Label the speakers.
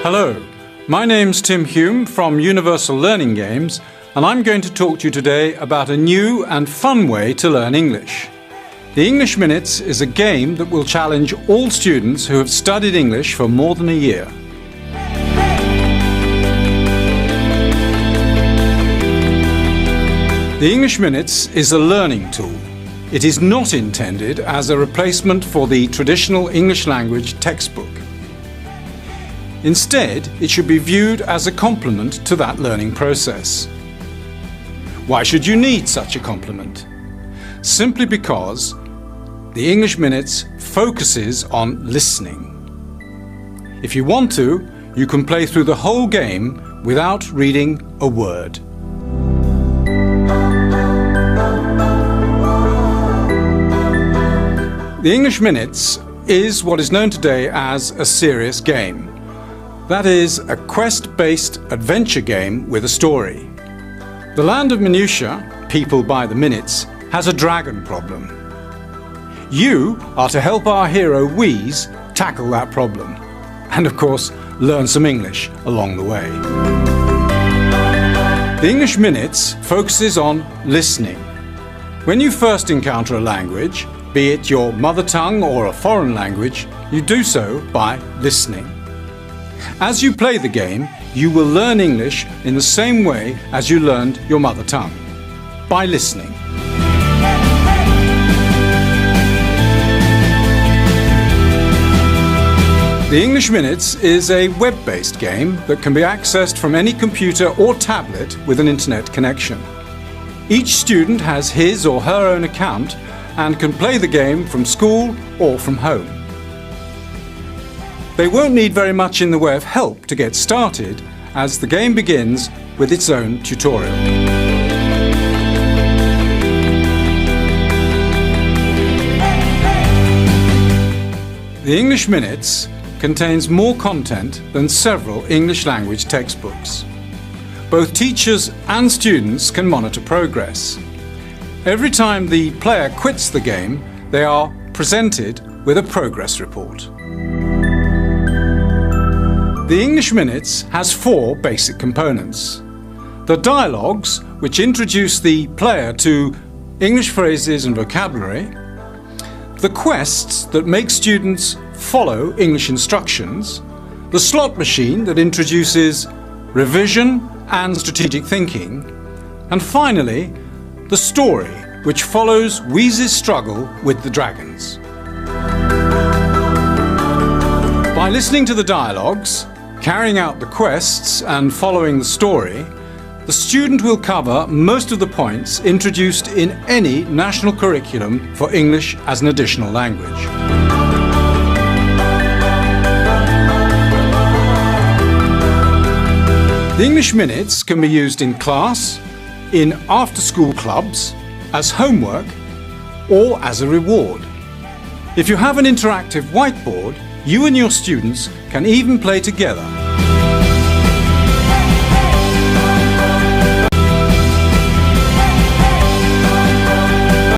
Speaker 1: Hello, my name's Tim Hume from Universal Learning Games, and I'm going to talk to you today about a new and fun way to learn English. The English Minutes is a game that will challenge all students who have studied English for more than a year. The English Minutes is a learning tool. It is not intended as a replacement for the traditional English language textbook. Instead, it should be viewed as a complement to that learning process. Why should you need such a complement? Simply because the English Minutes focuses on listening. If you want to, you can play through the whole game without reading a word. The English Minutes is what is known today as a serious game. That is, a quest-based adventure game with a story. The land of minutiae, people by the minutes, has a dragon problem. You are to help our hero Wheeze tackle that problem. And of course, learn some English along the way. The English Minutes focuses on listening. When you first encounter a language, be it your mother tongue or a foreign language, you do so by listening. As you play the game, you will learn English in the same way as you learned your mother tongue, by listening. The English Minutes is a web-based game that can be accessed from any computer or tablet with an internet connection. Each student has his or her own account and can play the game from school or from home. They won't need very much in the way of help to get started, as the game begins with its own tutorial. The English Minutes contains more content than several English language textbooks. Both teachers and students can monitor progress. Every time the player quits the game, they are presented with a progress report. The English Minutes has 4 basic components. The dialogues, which introduce the player to English phrases and vocabulary. The quests that make students follow English instructions. The slot machine that introduces revision and strategic thinking. And finally, the story, which follows Wheeze's struggle with the dragons. By listening to the dialogues, carrying out the quests and following the story, the student will cover most of the points introduced in any national curriculum for English as an additional language. The English Minutes can be used in class, in after-school clubs, as homework, or as a reward. If you have an interactive whiteboard, you and your students can even play together.